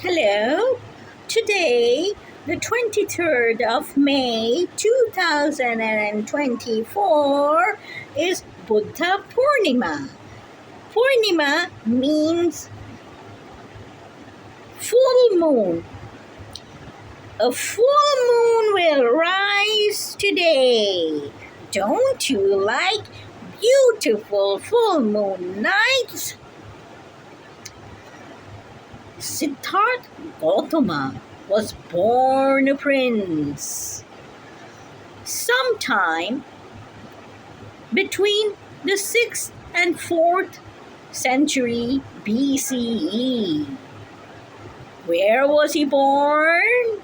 Hello. Today, the 23rd of May 2024, is Budddha Purnima. Purnima means full moon. A full moon will rise today. Don't you like beautiful full moon nights? Siddhartha Gautama was born a prince sometime between the 6th and 4th century BCE. Where was he born?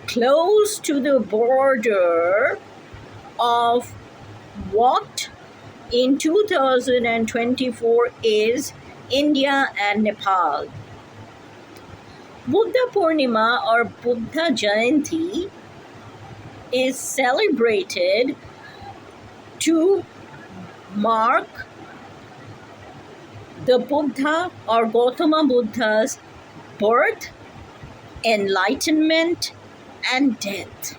Close to the border of what in 2024 is India and Nepal. Budddha Purnima or Buddha Jayanti is celebrated to mark the Buddha or Gautama Buddha's birth, enlightenment, and death.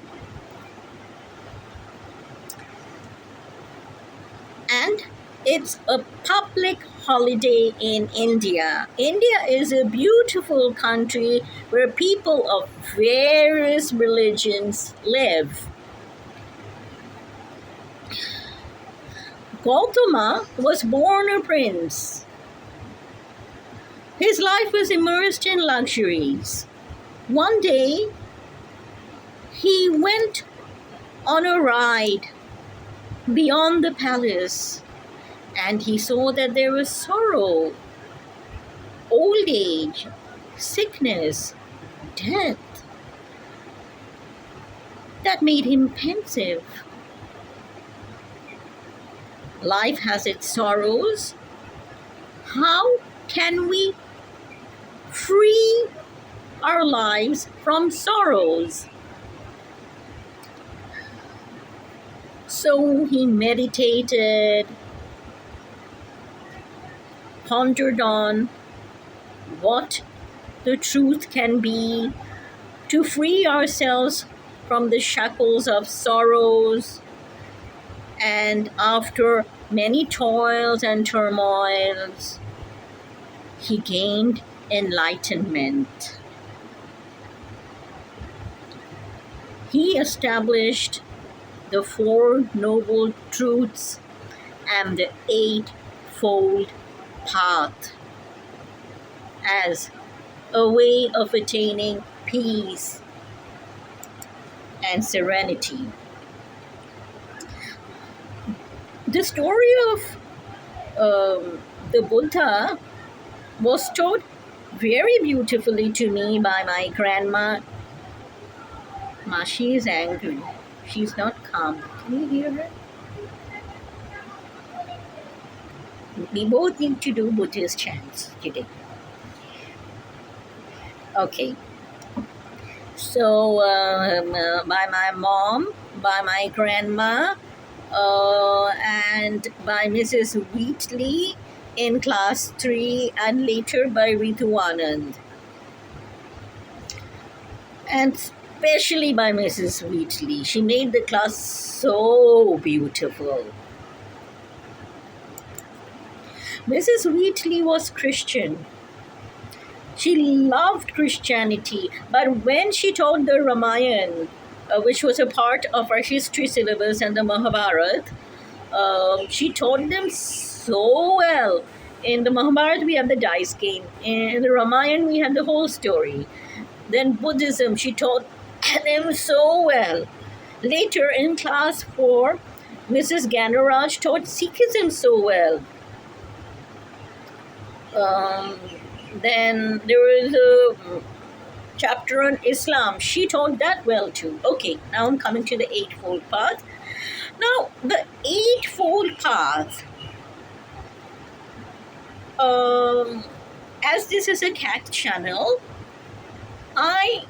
And it's a public holiday in India. India is a beautiful country where people of various religions live. Gautama was born a prince. His life was immersed in luxuries. One day, he went on a ride beyond the palace, and he saw that there was sorrow, old age, sickness, death. That made him pensive. Life has its sorrows. How can we free our lives from sorrows? So he meditated, pondered on what the truth can be to free ourselves from the shackles of sorrows. And after many toils and turmoils, he gained enlightenment. He established the Four Noble Truths and the Eightfold Path as a way of attaining peace and serenity. The story of the Buddha was told very beautifully to me by my grandma. She is angry. She's not calm. Can you hear her? We both need to do Buddhist chants today. Okay. So, by my mom, by my grandma, and by Mrs. Wheatley in class 3, and later by Ritu Anand. And especially by Mrs. Wheatley. She made the class so beautiful. Mrs. Wheatley was Christian. She loved Christianity, but when she taught the Ramayana, which was a part of our history syllabus, and the Mahabharata, she taught them so well. In the Mahabharata, we have the dice game. In the Ramayana, we have the whole story. Then Buddhism, she taught them so well. Later in class 4, Mrs. Ganaraj taught Sikhism so well. Then there was a chapter on Islam. She taught that well too. Okay, now I'm coming to the Eightfold Path. Now, the Eightfold Path, as this is a cat channel, I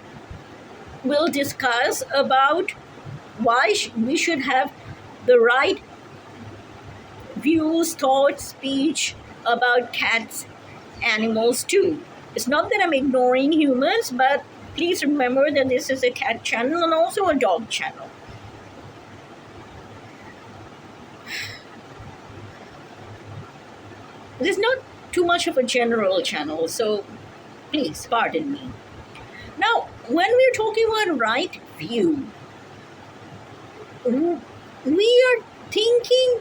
will discuss about why we should have the right views, thoughts, speech about cats, animals too. It's not that I'm ignoring humans, but please remember that this is a cat channel and also a dog channel. This is not too much of a general channel, so please pardon me. Now, when we're talking about right view, we are thinking,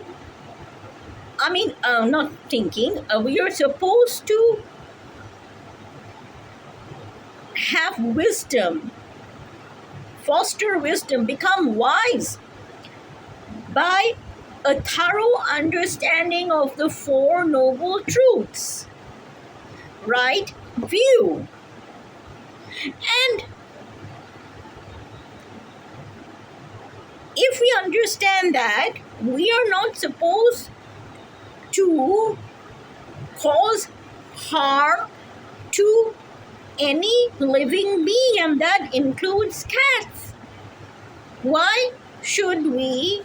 not thinking, we are supposed to have wisdom, foster wisdom, become wise by a thorough understanding of the Four Noble Truths. Right view. And if we understand that, we are not supposed to cause harm to any living being, and that includes cats. Why should we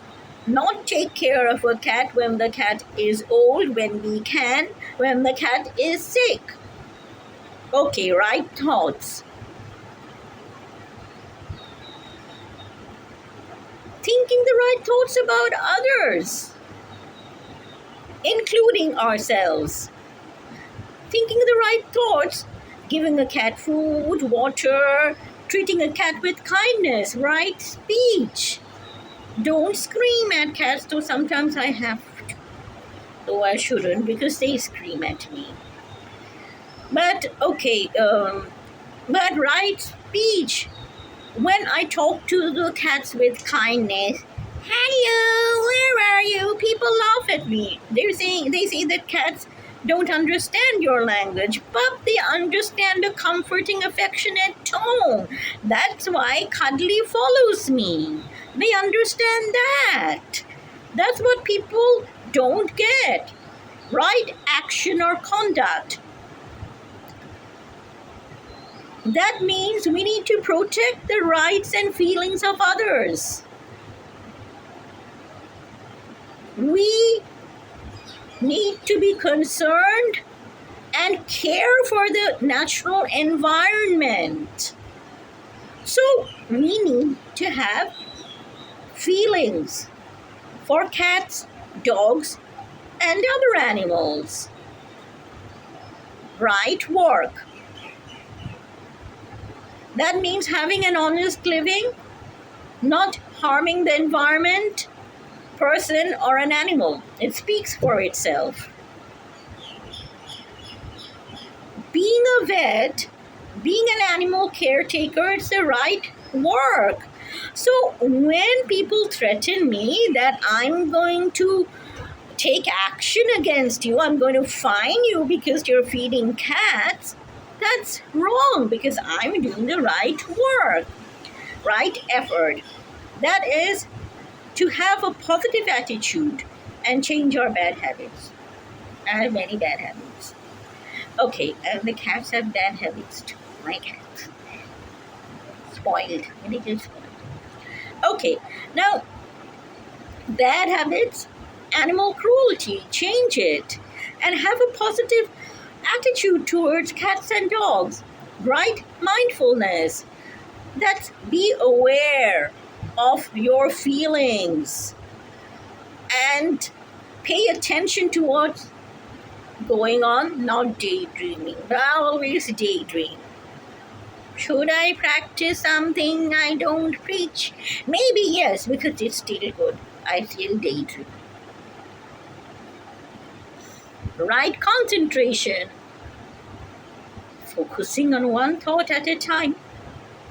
not take care of a cat when the cat is old, when we can, when the cat is sick? Okay, right thoughts. Thinking the right thoughts about others, including ourselves. Thinking the right thoughts, giving a cat food, water, treating a cat with kindness, right speech. Don't scream at cats, though sometimes I have to. Though I shouldn't, because they scream at me. But okay, but right speech. When I talk to the cats with kindness, hello, where are you? People laugh at me. They say that cats don't understand your language, but they understand a comforting, affectionate tone. That's why Cuddly follows me. They understand that. That's what people don't get. Right action or conduct. That means we need to protect the rights and feelings of others. We need to be concerned and care for the natural environment. So we need to have feelings for cats, dogs, and other animals. Right work. That means having an honest living, not harming the environment, person, or an animal. It speaks for itself. Being a vet, being an animal caretaker, it's the right work. So when people threaten me that I'm going to take action against you, I'm going to fine you because you're feeding cats, that's wrong, because I'm doing the right work, right effort. That is to have a positive attitude and change our bad habits. I have many bad habits. Okay, and the cats have bad habits too. My cats. Spoiled. Really spoiled. Okay, now, bad habits, animal cruelty, change it. And have a positive attitude towards cats and dogs. Right mindfulness. That's be aware of your feelings and pay attention to what's going on, not daydreaming. I always daydream. Should I practice something I don't preach? Maybe yes, because it's still good. I still daydream. Right concentration. Focusing on one thought at a time.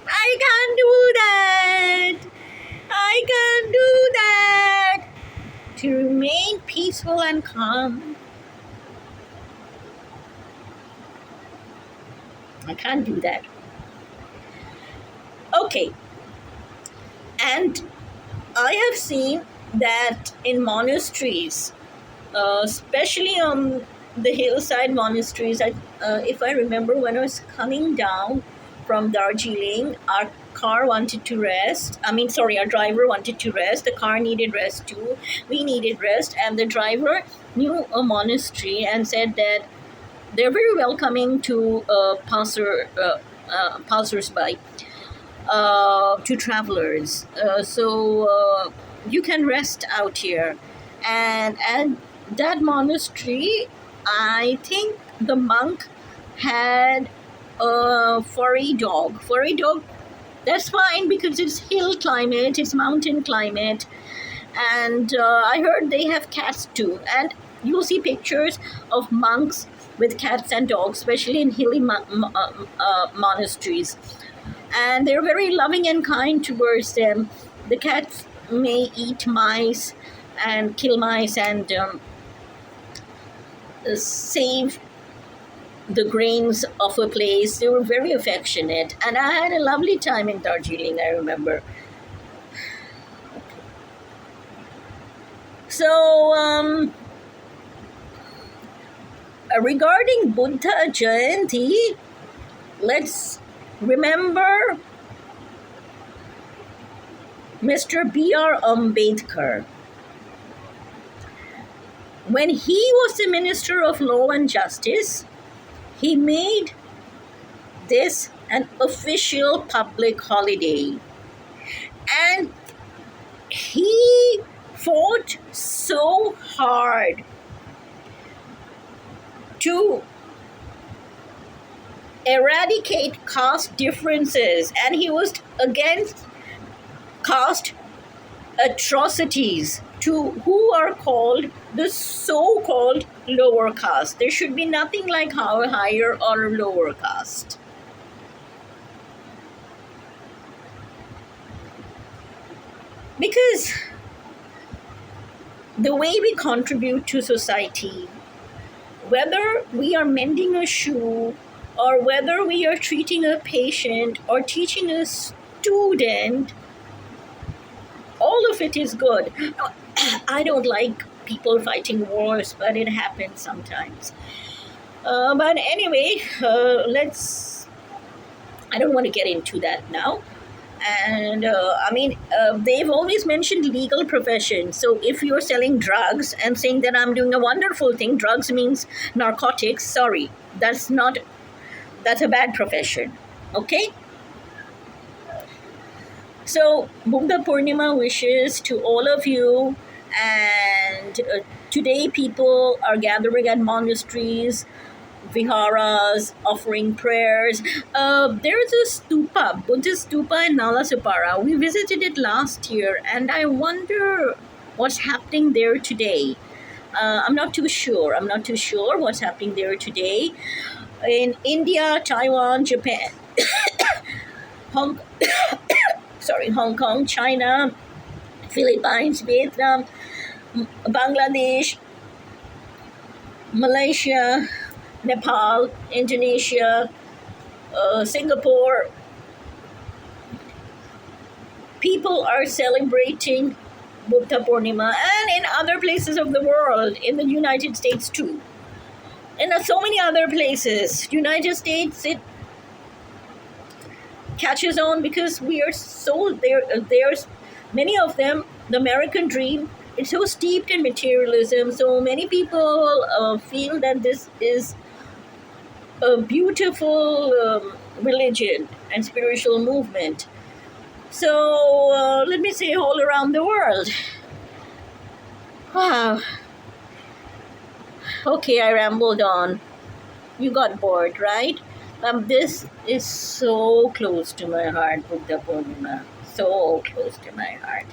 I can't do that. I can't do that. To remain peaceful and calm. I can't do that. Okay. And I have seen that in monasteries, especially on the hillside monasteries, if I remember, when I was coming down from Darjeeling, our car wanted to rest. Our driver wanted to rest. The car needed rest too. We needed rest. And the driver knew a monastery and said that They're very welcoming to passersby, to travelers. So you can rest out here. And at that monastery, I think the monk had a furry dog. Furry dog, that's fine because it's hill climate, it's mountain climate. And I heard they have cats too. And you'll see pictures of monks with cats and dogs, especially in hilly monasteries, and they're very loving and kind towards them. The cats may eat mice and kill mice and save the grains of a place. They were very affectionate, and I had a lovely time in Darjeeling, I remember. So, regarding Buddha Jayanti, let's remember Mr. B.R. Ambedkar. When he was the Minister of Law and Justice, he made this an official public holiday. And he fought so hard to eradicate caste differences, and he was against caste atrocities to who are called the so-called lower caste. There should be nothing like higher or lower caste. Because the way we contribute to society, whether we are mending a shoe or whether we are treating a patient or teaching a student, all of it is good. I don't like people fighting wars, but it happens sometimes. But anyway, I don't want to get into that now. And they've always mentioned legal profession. So if you're selling drugs and saying that I'm doing a wonderful thing, drugs means narcotics, sorry, that's a bad profession. Okay? So Budddha Purnima wishes to all of you. And today people are gathering at monasteries, viharas, offering prayers. There's a stupa, Buddhist stupa in Nalasopara. We visited it last year, and I wonder what's happening there today. I'm not too sure. What's happening there today. In India, Taiwan, Japan, Hong Kong, China, Philippines, Vietnam, Bangladesh, Malaysia, Nepal, Indonesia, Singapore. People are celebrating Budddha Purnima, and in other places of the world, in the United States too. And so many other places. United States, it catches on because we are so there's many of them, the American dream, it's so steeped in materialism. So many people feel that this is a beautiful religion and spiritual movement. So let me say all around the world. Wow. Okay, I rambled on. You got bored, right? This is so close to my heart, Budddha Purnima. So close to my heart.